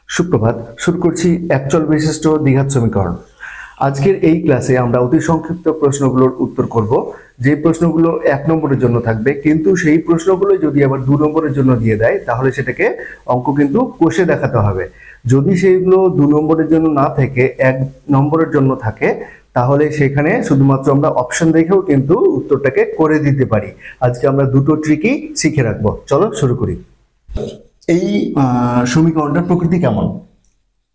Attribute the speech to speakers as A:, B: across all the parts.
A: সুপ্রভাত। শুরু করছি একচল বিশিষ্ট দ্বিঘাত সমীকরণ। আজকের এই ক্লাসে আমরা অতি সংক্ষিপ্ত প্রশ্নগুলোর উত্তর করব, যে প্রশ্নগুলো 1 নম্বরের জন্য থাকবে, কিন্তু সেই প্রশ্নগুলো যদি আবার 2 নম্বরের জন্য দিয়ে দেয় তাহলে সেটাকে অঙ্ক কিন্তু কষে দেখাতে হবে। যদি সেইগুলো 2 নম্বরের জন্য না থেকে 1 নম্বরের জন্য থাকে তাহলে সেখানে শুধুমাত্র আমরা অপশন দেখেও কিন্তু উত্তরটাকে করে দিতে পারি। আজকে আমরা দুটো ট্রিকই শিখে রাখবো। চলো শুরু করি। এই সমীকরণটার প্রকৃতি কেমন,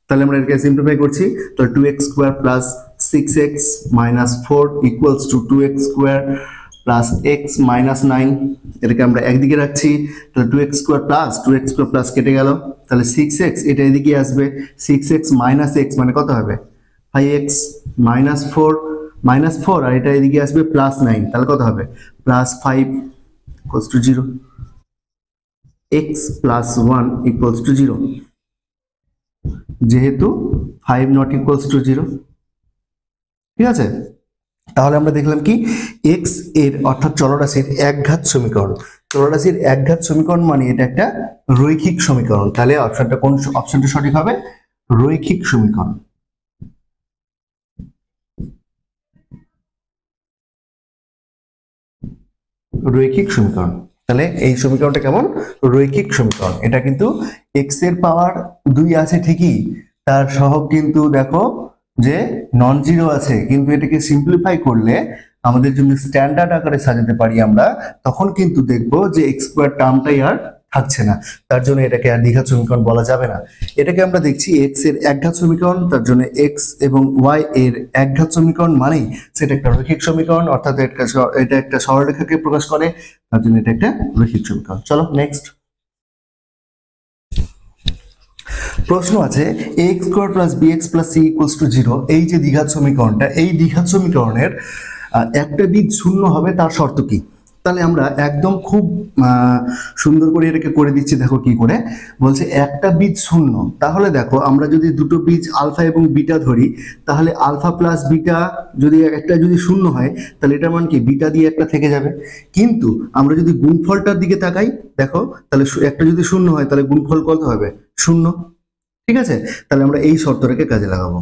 A: তাহলে আমরা এটাকে সিম্পলিফাই করছি। তো 2x square plus 6x minus 4 equals to 2x square plus x minus 9, এটাকে আমরা একদিকে রাখছি। তাহলে 2x স্কয়ার প্লাস কেটে গেল, তাহলে 6x এটা এদিকে আসবে। 6x মাইনাস x মানে কত হবে 5x মাইনাস 4 আর এটা এদিকে আসবে প্লাস 9, তাহলে কত হবে plus 5 equals to 0। x plus 1 equals to 0, যেহেতু 5 নট ইকুয়ালস টু 0। ঠিক আছে, তাহলে আমরা দেখলাম কি x এর অর্থাৎ চলরাশির একঘাত সমীকরণ। চলরাশির একঘাত সমীকরণ মানে এটা একটা রৈখিক সমীকরণ। তাহলে অপশনটা সঠিক হবে রৈখিক সমীকরণ। রৈখিক সমীকরণ, তাহলে এই সমীকরণটা কেমন রৈখিক সমীকরণ। এটা কিন্তু x এর পাওয়ার 2 আছে ঠিকই, তার সহগ কিন্তু দেখো যে নন জিরো আছে, কিন্তু এটাকে সিম্পলিফাই করলে আমাদের যদি স্ট্যান্ডার্ড আকারে সাজাতে পারি আমরা, তখন কিন্তু দেখবো যে x স্কয়ার টার্মটাই আর থাকছে না। তার জন্য এটাকে আর দ্বিঘাত সমীকরণ বলা যাবে না। এটাকে আমরা দেখছি x এর একঘাত সমীকরণ, তার জন্য x এবং y এর একঘাত সমীকরণ মানেই সেটা একটা রৈখিক সমীকরণ, অর্থাৎ এটা একটা সরলরেখাকে প্রকাশ করে, তার জন্য এটা একটা রৈখিক সমীকরণ। চলো নেক্সট প্রশ্ন আছে ax square plus bx plus c equals to 0। এই যে দ্বিঘাত সমীকরণটা, এই দ্বিঘাত সমীকরণের একটা বীজ শূন্য হবে, তার শর্ত কি? তাহলে আমরা একদম খুব সুন্দর করে এটাকে করে দিচ্ছি। দেখো কি করে বলছে, একটা বীজ শূন্য। তাহলে দেখো আমরা যদি দুটো বীজ আলফা এবং বিটা ধরি, তাহলে আলফা প্লাস বিটা যদি একটা যদি শূন্য হয় তাহলে এটার মান কি বিটা দিয়ে একটা থেকে যাবে। কিন্তু আমরা যদি গুণফলটার দিকে তাকাই, দেখো তাহলে একটা যদি শূন্য হয় তাহলে গুণফল কত হবে শূন্য। ঠিক আছে, তাহলে আমরা এই শর্তটাকে কাজে লাগাবো।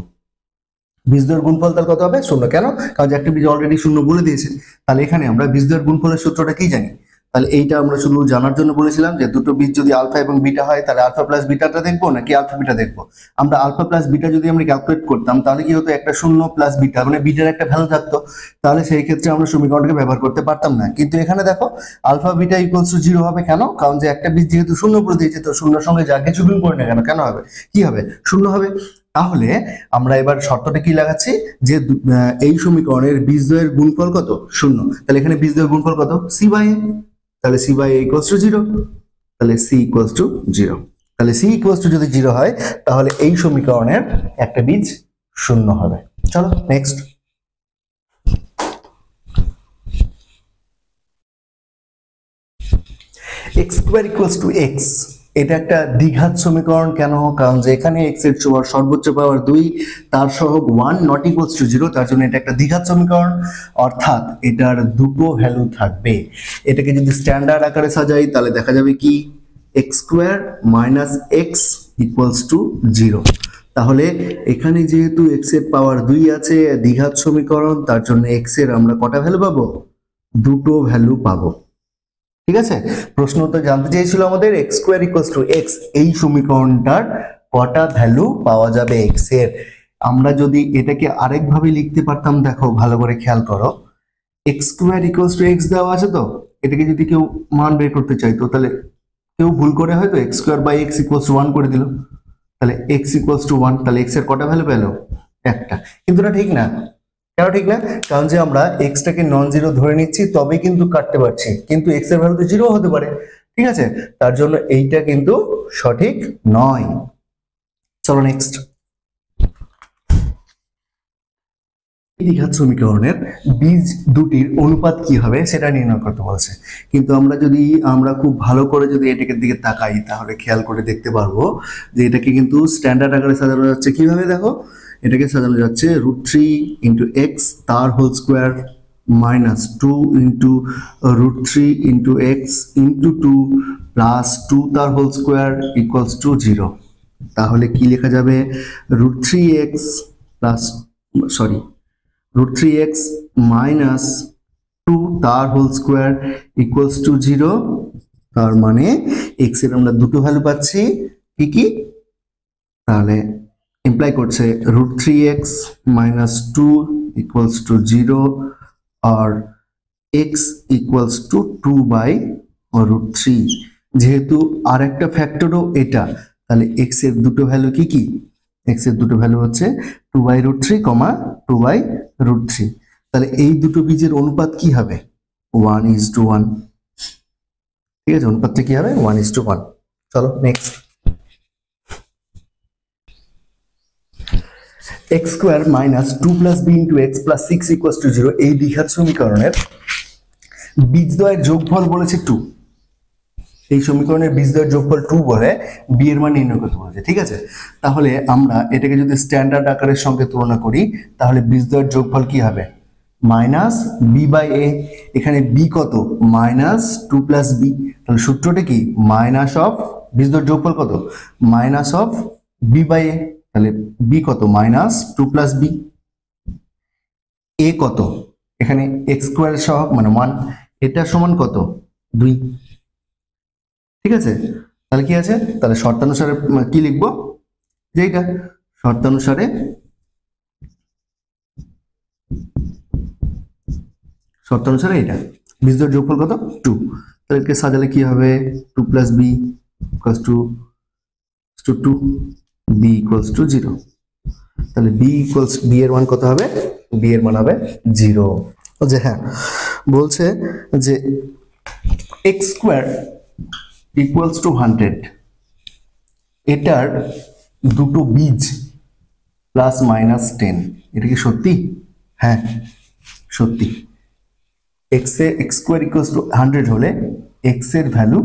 A: বীজদ্বয়ের গুণফল তাহলে কত হবে শূন্য। কেন? কারণ একটা বীজ অলরেডি শূন্য বলে দিয়েছে। তাহলে এখানে আমরা বীজদ্বয়ের গুণফলের সূত্রটা কি জানি? তাহলে এইটা আমরা শুধু জানার জন্য বলেছিলাম যে দুটো বীজ যদি আলফা এবং বিটা হয় তাহলে আলফা প্লাস বিটাটা দেখবো নাকি আলফা বিটা দেখবো। আমরা আলফা প্লাস বিটা যদি আমরা ক্যালকুলেট করতাম তাহলে কি হতো, একটা শূন্য প্লাস বিটা মানে বিটার একটা ভ্যালু থাকতো, তাহলে সেই ক্ষেত্রে আমরা সমীকরণটাকে ব্যবহার করতে পারতাম না। কিন্তু এখানে দেখো আলফা বিটা ইকুয়ালস টু 0 হবে। কেন? কারণ যে একটা বীজ যেহেতু শূন্য করে দিয়েছে, তো শূন্যর সঙ্গে যা কিছু গুণ করি না কেন কেন হবে কি হবে শূন্য হবে। তাহলে আমরা এবার শর্তটা কি লাগাচ্ছি যে এই সমীকরণের বীজদ্বয়ের গুণফল কত শূন্য। তাহলে এখানে বীজদ্বয়ের গুণফল কত c বাই a, তাহলে c by a equals to 0, তাহলে c ইকুয়ালস টু 0। তাহলে c ইকুয়ালস টু যদি 0 হয় তাহলে এই সমীকরণের একটা বীজ শূন্য হবে। চলো next x square equals to x, এটা একটা দ্বিঘাত সমীকরণ। কেন? কারণ যে এখানে x এর সর্বোচ্চ পাওয়ার 2, তার সহগ 1 নট ইকুয়ালস টু 0, তার জন্য এটা একটা দ্বিঘাত সমীকরণ, অর্থাৎ এটার দুটো ভ্যালু থাকবে। এটাকে যদি স্ট্যান্ডার্ড আকারে সাজাই তাহলে দেখা যাবে কি x square minus x equals to 0। তাহলে এখানে যেহেতু x এর পাওয়ার 2 আছে, দ্বিঘাত সমীকরণ, তার জন্য x এর আমরা কটা ভ্যালু পাবো? দুটো ভ্যালু পাবো। ঠিক আছে, প্রশ্নটা জানতে চেয়েছিল আমাদের x square equals to x, এই সমীকরণটার কটা ভ্যালু পাওয়া যাবে x এর। আমরা যদি এটাকে আরেকভাবে লিখতে পারতাম, দেখো ভালো করে খেয়াল করো, x square equals to x দেওয়া আছে, তো এটাকে যদি কেউ মান বের করতে চাইতো তাহলে কেউ ভুল করে হয়তো x square by x equals to 1 করে দিল, তাহলে x ইকুয়ালস টু 1, তাহলে x এর কটা ভ্যালু পেলো? একটা। কিন্তু না, ঠিক না। কেন ঠিক না? কারণ যে আমরা x টাকে নন জিরো ধরে নিচ্ছি তবে কিন্তু কাটতে পারছি, কিন্তু x এর ভ্যালু তো জিরো হতে পারে। ঠিক আছে, তার জন্য এইটা কিন্তু সঠিক নয়। চলো নেক্সট, দ্বিঘাত সমীকরণের বীজ দুটির অনুপাত কি হবে সেটা নির্ণয় করতে বলছে। কিন্তু আমরা খুব ভালো করে যদি এটাকে দিকে তাকাই তাহলে খেয়াল করে দেখতে পারবো যে এটাকে কিন্তু স্ট্যান্ডার্ড আকারে সাজানো যাচ্ছে। কিভাবে? দেখো এটাকে সাজানো যাচ্ছে √3 ইন্টু এক্স তার whole square minus 2 into √3 into x into 2 plus 2 তার হোল স্কোয়ার ইকুয়ালস টু 0। তাহলে কি লেখা যাবে, √3x প্লাস √3x মাইনাস 2 তার হোল স্কোয়ার ইকুয়ালস টু 0। তার মানে x এর আমরা দুটো ভ্যালু পাচ্ছি, কি কি, তাহলে ইমপ্লাই করছে √3x মাইনাস 2 ইকুয়ালস টু 0 আর x ইকুয়ালস টু 2/√3। যেহেতু আর একটা ফ্যাক্টরও এটা, তাহলে x এর দুটো ভ্যালু কি কি, x এর দুটো ভ্যালু হচ্ছে 2/√3, 2/√3। তাহলে এই দুটো বীজের অনুপাত কি হবে, 1:1। ঠিক আছে, অনুপাতটা কি হবে, 1:1। চলো next. x square minus 2 plus b into x plus 6 equals to 0 এই দ্বিঘাত সমীকরণের বীজদ্বয়ের যোগফল বলেছে 2। এই সমীকরণের বীজদ্বয়ের যোগফল 2 বলে b এর মান নির্ণয় করতে বলেছে। ঠিক আছে, তাহলে আমরা এটাকে যদি স্ট্যান্ডার্ড আকারের সঙ্গে তুলনা করি তাহলে বীজদ্বয়ের যোগফল কি হবে, মাইনাস b/a। এখানে b কত, মাইনাস 2 প্লাস b, তাহলে সূত্রটা কি, মাইনাস অফ বীজদ্বয়ের যোগফল কত, মাইনাস অফ b/a। তাহলে b কত, মাইনাস 2 প্লাস b। a কত, এখানে x স্কোয়ারের সহগ মানে 1, এটা সমান কত, 2। ঠিক আছে, তাহলে কি আছে, তাহলে শর্তানুসারে কি লিখবো, যে এটা শর্তানুসারে এটা বীজদ্বয়ের যোগফল কত, 2। তাহলে একে সাজালে কি হবে, 2 plus b equals to 2, b equals to 0। তাহলে b এর মান কত হবে, b এর মান হবে 0। যে হ্যাঁ, বলছে যে x স্কোয়ার ইকুয়ালস টু 100, এটার দুটো বীজ প্লাস মাইনাস 10, এটা কি সত্যি, হ্যাঁ সত্যি। x স্কোয়ার ইকুয়ালস টু 100 হলে x এর ভ্যালু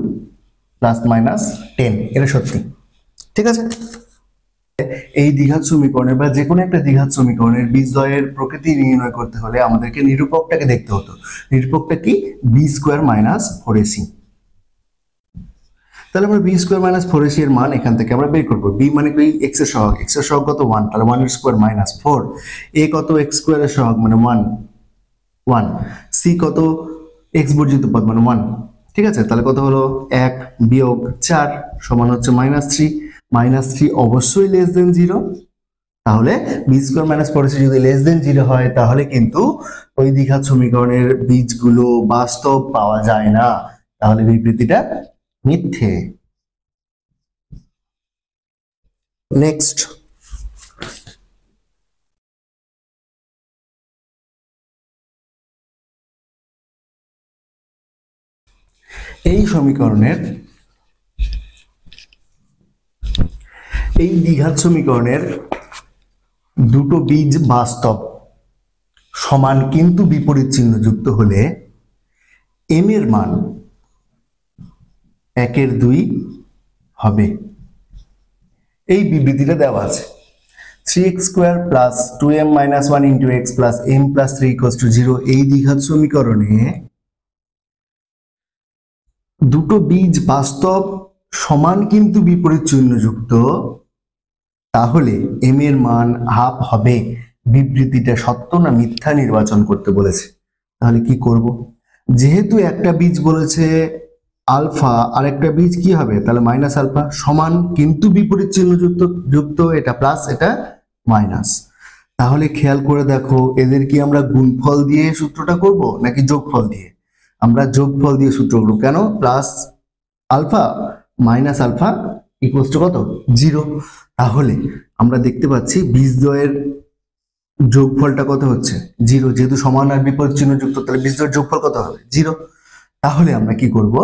A: প্লাস মাইনাস 10, এটা সত্যি। ঠিক আছে, এই দ্বিঘাত সমীকরণের বা যে কোনো একটা দ্বিঘাত সমীকরণের বীজদ্বয়ের প্রকৃতি নির্ণয় করতে হলে আমাদেরকে নিরূপকটাকে দেখতে হতো। নিরূপকটা কি, b স্কোয়ার মাইনাস 4ac। তাহলে আমরা b স্কোয়ার মাইনাস 4ac এর মান এখান থেকে আমরা বের করবো। b মানে কি, x এর সহগ, x এর সহগ কত 1, তাহলে 1 এর স্কোয়ার মাইনাস 4। a কত, x স্কোয়ারের সহগ মানে 1, c কত, x বর্জিত পদ মানে 1। ঠিক আছে, তাহলে কত হলো, 1 বিয়োগ 4 সমান হচ্ছে -3। -3 অবশ্যই লেস দেন 0, তাহলে b স্কোয়ার মাইনাস 4ac যদি লেস দেন 0 হয় তাহলে কিন্তু ওই দ্বিঘাত সমীকরণের বীজগুলো বাস্তব পাওয়া যায় না, তাহলে বিবৃতিটা মিথ্যে। নেক্সট, এই সমীকরণের এই দ্বিঘাত সমীকরণের দুটো বীজ বাস্তব সমান কিন্তু বিপরীত চিহ্ন যুক্ত হলে m এর মান 1/2 হবে। এই বিবৃতিটা দেওয়া আছে, 3x square plus 2m minus 1 into x plus m plus 3 equals to 0 এই দ্বিঘাত সমীকরণে দুটো বীজ বাস্তব সমান কিন্তু বিপরীত চিহ্ন যুক্ত, তাহলে m এর মান হাফ হবে। বিবৃতিটা সত্য না মিথ্যা নির্বাচন করতে বলেছে, তাহলে কি করব, যেহেতু একটা বীজ বলেছে আলফা আর একটা বীজ কি হবে, তাহলে মাইনাস আলফা, সমান কিন্তু বিপরীত চিহ্ন যুক্ত, এটা প্লাস এটা মাইনাস। তাহলে খেয়াল করে দেখো, এদের কি আমরা গুণফল দিয়ে সূত্রটা করব নাকি যোগফল দিয়ে, আমরা যোগফল দিয়ে সূত্র করব। কেন, plus alpha minus alpha equals to কত, 0। তাহলে আমরা দেখতে পাচ্ছি বীজদ্বয়ের যোগফলটা কত হচ্ছে, 0। যেহেতু সমান আর বিপরীত চিহ্ন যুক্ত, তাহলে বীজদ্বয়ের যোগফল কত হবে, 0। তাহলে আমরা কি করব,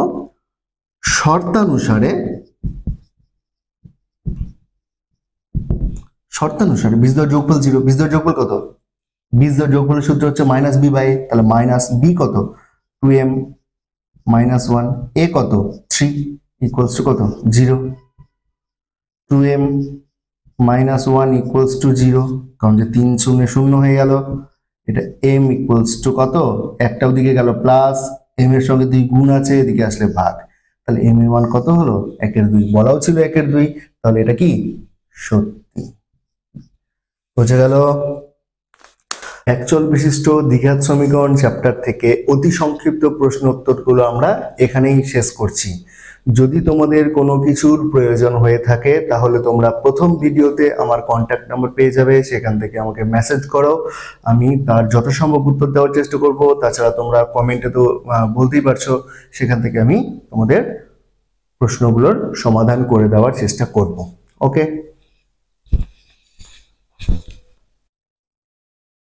A: শর্তানুসারে বীজদ্বয়ের যোগফল 0, বীজদ্বয়ের যোগফল কত, বীজদ্বয়ের যোগফলের সূত্র হচ্ছে মাইনাস b/a, তাহলে মাইনাস b কত, 2m মাইনাস 1, a কত 3 ইকুয়ালস টু কত, 0। 2m মাইনাস 1 ইকুয়ালস টু 0, কারণ যে 3 0 0 হয়ে গেল, এটা m ইকুয়ালস টু কত, একটা ওদিকে গেল প্লাস, m এর সঙ্গে 2 গুণ আছে, এদিকে আসলে ভাগ, তাহলে m এর মান কত হলো, 1/2। বলাও ছিল 1/2, তাহলে এটা কি সত্যি। বোঝা গেল? একচল বিশিষ্ট দ্বিঘাত সমীকরণ চ্যাপ্টার থেকে অতি সংক্ষিপ্ত প্রশ্ন উত্তরগুলো আমরা এখানেই শেষ করছি। যদি তোমাদের কোনো কিছুর প্রয়োজন হয়ে থাকে তাহলে তোমরা প্রথম ভিডিওতে আমার কন্ট্যাক্ট নাম্বার পেয়ে যাবে, সেখান থেকে আমাকে মেসেজ করো, আমি তার যত সম্ভব উত্তর দেওয়ার চেষ্টা করব। তাছাড়া তোমরা কমেন্টে তো বলতেই পারছো, সেখান থেকে আমি তোমাদের প্রশ্নগুলোর সমাধান করে দেওয়ার চেষ্টা করব। ওকে।